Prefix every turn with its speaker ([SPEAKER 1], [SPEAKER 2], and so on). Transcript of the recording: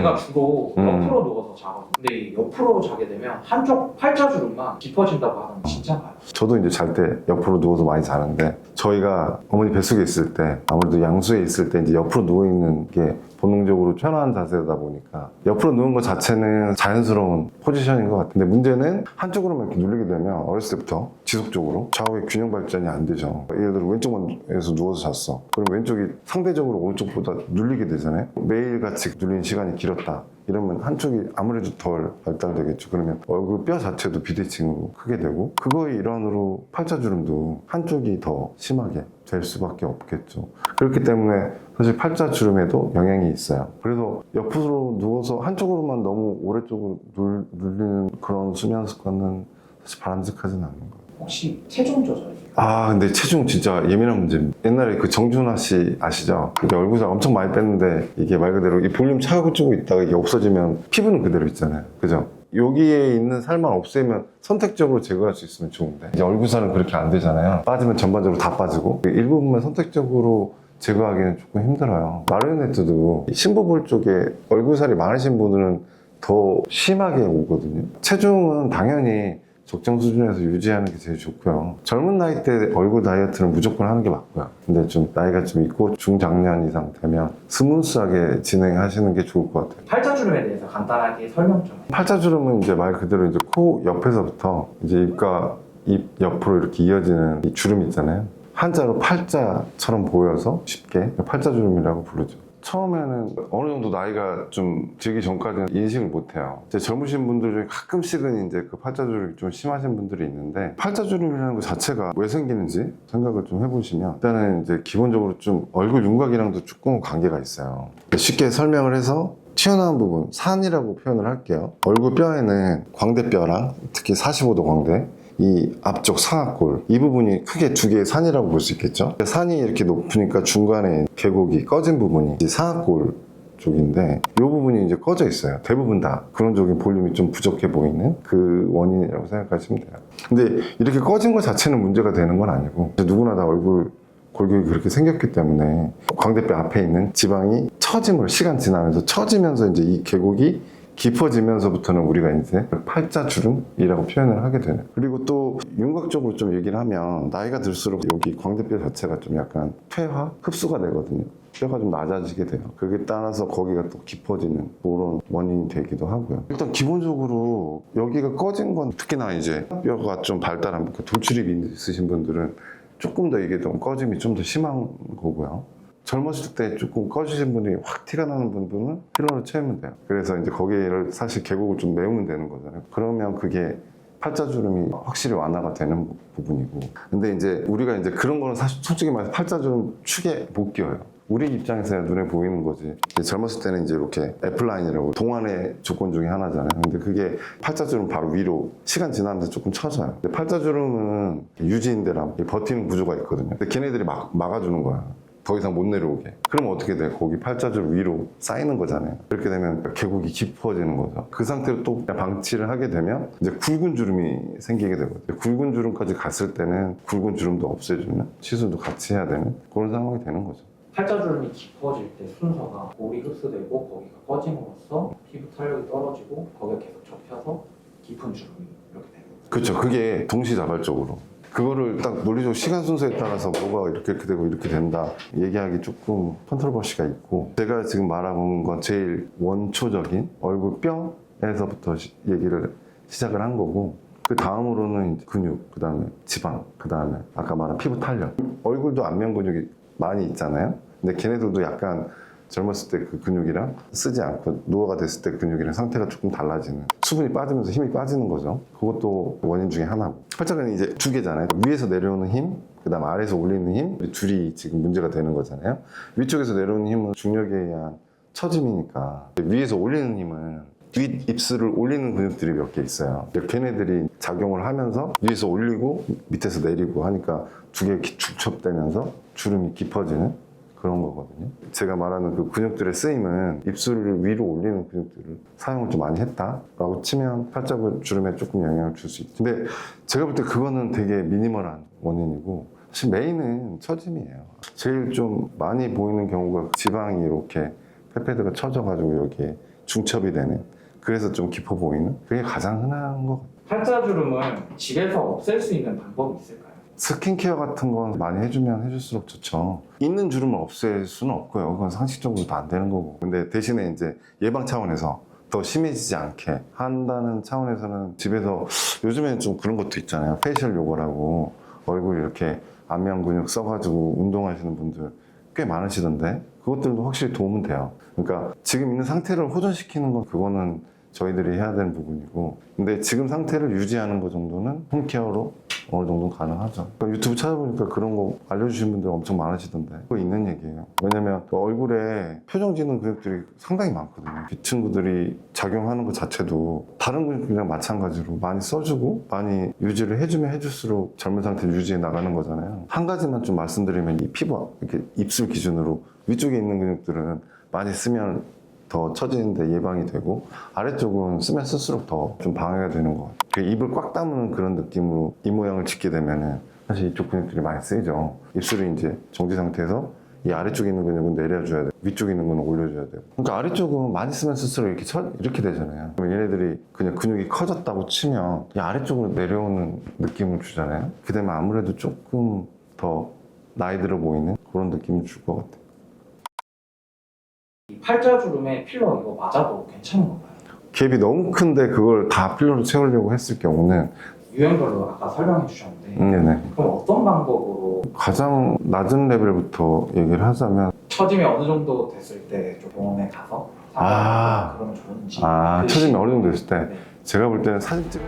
[SPEAKER 1] 제가 주로 옆으로 누워서 자거든요. 근데 이 옆으로 자게 되면 한쪽 팔자주름만 깊어진다고 하는 게 진짜인가요?
[SPEAKER 2] 저도 이제 잘 때 옆으로 누워서 많이 자는데, 저희가 어머니 뱃속에 있을 때, 아무래도 양수에 있을 때 이제 옆으로 누워있는 게 본능적으로 편한 자세다 보니까 옆으로 누운 것 자체는 자연스러운 포지션인 것 같은데, 문제는 한쪽으로만 이렇게 눌리게 되면 어렸을 때부터 지속적으로 좌우의 균형 발전이 안 되죠. 예를 들어 왼쪽에서 누워서 잤어. 그럼 왼쪽이 상대적으로 오른쪽보다 눌리게 되잖아요. 매일같이 눌리는 시간이 길었다 이러면 한쪽이 아무래도 덜 발달되겠죠. 그러면 얼굴 뼈 자체도 비대칭으로 크게 되고, 그거의 일환으로 팔자주름도 한쪽이 더 심하게 될 수밖에 없겠죠. 그렇기 때문에 사실 팔자주름에도 영향이 있어요. 그래서 옆으로 누워서 한쪽으로만 너무 오랫동안 눌리는 그런 수면 습관은 사실 바람직하진 않는 거예요.
[SPEAKER 1] 혹시 체중 조절이?
[SPEAKER 2] 근데 체중 진짜 예민한 문제입니다. 옛날에 그 정준하 씨 아시죠? 이게 얼굴살 엄청 많이 뺐는데, 이게 말 그대로 이 볼륨 차고 있다가 이게 없어지면 피부는 그대로 있잖아요. 그죠? 여기에 있는 살만 없애면 선택적으로 제거할 수 있으면 좋은데, 이제 얼굴살은 그렇게 안 되잖아요. 빠지면 전반적으로 다 빠지고, 일부분만 선택적으로 제거하기는 조금 힘들어요. 마리오네트도 심부볼 쪽에 얼굴살이 많으신 분들은 더 심하게 오거든요. 체중은 당연히 적정 수준에서 유지하는 게 제일 좋고요. 젊은 나이 때 얼굴 다이어트는 무조건 하는 게 맞고요. 근데 좀 나이가 좀 있고 중장년 이상 되면 스무스하게 진행하시는 게 좋을 것 같아요.
[SPEAKER 1] 팔자주름에 대해서 간단하게 설명 좀 해주세요.
[SPEAKER 2] 팔자주름은 이제 말 그대로 이제 코 옆에서부터 이제 입과 입 옆으로 이렇게 이어지는 이 주름 있잖아요. 한자로 팔자처럼 보여서 쉽게 팔자주름이라고 부르죠. 처음에는 어느 정도 나이가 좀 들기 전까지는 인식을 못해요. 이제 젊으신 분들 중에 가끔씩은 이제 그 팔자주름이 좀 심하신 분들이 있는데, 팔자주름이라는 것 자체가 왜 생기는지 생각을 좀 해보시면, 일단은 이제 기본적으로 좀 얼굴 윤곽이랑도 조금 관계가 있어요. 쉽게 설명을 해서 튀어나온 부분, 산이라고 표현을 할게요. 얼굴 뼈에는 광대뼈랑 특히 45도 광대, 이 앞쪽 상악골, 이 부분이 크게 두 개의 산이라고 볼 수 있겠죠. 산이 이렇게 높으니까 중간에 계곡이 꺼진 부분이 상악골 쪽인데, 이 부분이 이제 꺼져 있어요. 대부분 다 근원적인 볼륨이 좀 부족해 보이는 그 원인이라고 생각하시면 돼요. 근데 이렇게 꺼진 것 자체는 문제가 되는 건 아니고, 누구나 다 얼굴 골격이 그렇게 생겼기 때문에 광대뼈 앞에 있는 지방이 시간 지나면서 처지면서 이제 이 계곡이 깊어지면서부터는 우리가 이제 팔자주름이라고 표현을 하게 되네요. 그리고 또 윤곽적으로 좀 얘기를 하면, 나이가 들수록 여기 광대뼈 자체가 좀 약간 퇴화, 흡수가 되거든요. 뼈가 좀 낮아지게 돼요. 그게 따라서 거기가 또 깊어지는 그런 원인이 되기도 하고요. 일단 기본적으로 여기가 꺼진 건, 특히나 이제 뼈가 좀 발달한 돌출입이 있으신 분들은 조금 더 이게 좀 꺼짐이 좀 더 심한 거고요. 젊었을 때 조금 꺼지신 분이 확 티가 나는 분들은 필러로 채우면 돼요. 그래서 이제 거기를 사실 계곡을 좀 메우면 되는 거잖아요. 그러면 그게 팔자주름이 확실히 완화가 되는 부분이고. 근데 이제 우리가 이제 그런 거는 사실 솔직히 말해서 팔자주름 축에 못 끼워요. 우리 입장에서야 눈에 보이는 거지. 젊었을 때는 이제 이렇게 애플라인이라고 동안의 조건 중에 하나잖아요. 근데 그게 팔자주름 바로 위로 시간 지나면서 조금 처져요. 근데 팔자주름은 유지인대랑 버티는 구조가 있거든요. 근데 걔네들이 막아주는 거야. 더 이상 못 내려오게. 그럼 어떻게 돼? 거기 팔자주름 위로 쌓이는 거잖아요. 그렇게 되면 계곡이 깊어지는 거죠. 그 상태로 또 방치를 하게 되면 이제 굵은 주름이 생기게 되거든요. 굵은 주름까지 갔을 때는 굵은 주름도 없애주는 시술도 같이 해야 되는 그런 상황이 되는 거죠.
[SPEAKER 1] 팔자주름이 깊어질 때 순서가 볼이 흡수되고 거기가 꺼짐으로써 피부 탄력이 떨어지고 거기가 계속 접혀서 깊은 주름이 이렇게 되는 거죠.
[SPEAKER 2] 그렇죠. 그게 동시다발적으로. 그거를 딱 논리적 시간 순서에 따라서 뭐가 이렇게 되고 이렇게 된다 얘기하기 조금 컨트로버시가 있고, 제가 지금 말하는 건 제일 원초적인 얼굴 뼈에서부터 얘기를 시작을 한 거고, 그 다음으로는 근육, 그 다음에 지방, 그 다음에 아까 말한 피부 탄력. 얼굴도 안면 근육이 많이 있잖아요. 근데 걔네들도 약간 젊었을 때 그 근육이랑 쓰지 않고 노화가 됐을 때 근육이랑 상태가 조금 달라지는, 수분이 빠지면서 힘이 빠지는 거죠. 그것도 원인 중에 하나고. 팔자는 이제 두 개잖아요. 위에서 내려오는 힘, 그 다음 아래에서 올리는 힘, 둘이 지금 문제가 되는 거잖아요. 위쪽에서 내려오는 힘은 중력에 의한 처짐이니까, 위에서 올리는 힘은 윗입술을 올리는 근육들이 몇 개 있어요. 걔네들이 작용을 하면서 위에서 올리고 밑에서 내리고 하니까 두 개가 축첩되면서 주름이 깊어지는 그런 거거든요. 제가 말하는 그 근육들의 쓰임은 입술을 위로 올리는 근육들을 사용을 좀 많이 했다라고 치면 팔자주름에 조금 영향을 줄 수 있죠. 근데 제가 볼 때 그거는 되게 미니멀한 원인이고, 사실 메인은 처짐이에요. 제일 좀 많이 보이는 경우가 지방이 이렇게 페패드가 처져가지고 여기에 중첩이 되는, 그래서 좀 깊어 보이는, 그게 가장 흔한 것 같아요.
[SPEAKER 1] 팔자주름을 집에서 없앨 수 있는 방법이 있을까요?
[SPEAKER 2] 스킨케어 같은 건 많이 해주면 해줄수록 좋죠. 있는 주름을 없앨 수는 없고요. 그건 상식적으로도 안 되는 거고. 근데 대신에 이제 예방 차원에서 더 심해지지 않게 한다는 차원에서는 집에서 요즘에는 좀 그런 것도 있잖아요. 페이셜 요거라고 얼굴 이렇게 안면 근육 써가지고 운동하시는 분들 꽤 많으시던데 그것들도 확실히 도움은 돼요. 그러니까 지금 있는 상태를 호전시키는 건 그거는 저희들이 해야 되는 부분이고, 근데 지금 상태를 유지하는 것 정도는 홈케어로 어느 정도 가능하죠. 그러니까 유튜브 찾아보니까 그런 거 알려주신 분들 엄청 많으시던데 그거 있는 얘기예요. 왜냐면 그 얼굴에 표정 짓는 근육들이 상당히 많거든요. 이 친구들이 작용하는 것 자체도 다른 근육이랑 마찬가지로 많이 써주고 많이 유지를 해주면 해줄수록 젊은 상태를 유지해 나가는 거잖아요. 한 가지만 좀 말씀드리면 이 피부, 이렇게 입술 기준으로 위쪽에 있는 근육들은 많이 쓰면 더 처지는데 예방이 되고, 아래쪽은 쓰면 쓸수록 더 좀 방해가 되는 것 같아요. 그 입을 꽉 다무는 그런 느낌으로 이 모양을 짓게 되면은 사실 이쪽 근육들이 많이 쓰이죠. 입술이 이제 정지 상태에서 이 아래쪽에 있는 근육은 내려줘야 돼요. 위쪽에 있는 건 올려줘야 돼요. 그러니까 아래쪽은 많이 쓰면 쓸수록 이렇게 되잖아요. 그럼 얘네들이 그냥 근육이 커졌다고 치면 이 아래쪽으로 내려오는 느낌을 주잖아요. 그렇게 되면 아무래도 조금 더 나이 들어 보이는 그런 느낌을 줄 것 같아요.
[SPEAKER 1] 이 팔자주름에 필러 이거 맞아도 괜찮은 건가요?
[SPEAKER 2] 갭이 너무 큰데 그걸 다 필러로 채우려고 했을 경우는
[SPEAKER 1] 유형별로 아까 설명해 주셨는데
[SPEAKER 2] 네네.
[SPEAKER 1] 그럼 어떤 방법으로
[SPEAKER 2] 가장 낮은 레벨부터 얘기를 하자면
[SPEAKER 1] 처짐이 어느 정도 됐을 때 좀 병원에 가서
[SPEAKER 2] 아.
[SPEAKER 1] 그러면 좋은지
[SPEAKER 2] 처짐이 어느 정도 됐을 때
[SPEAKER 1] 네.
[SPEAKER 2] 제가 볼 때는 사진 찍을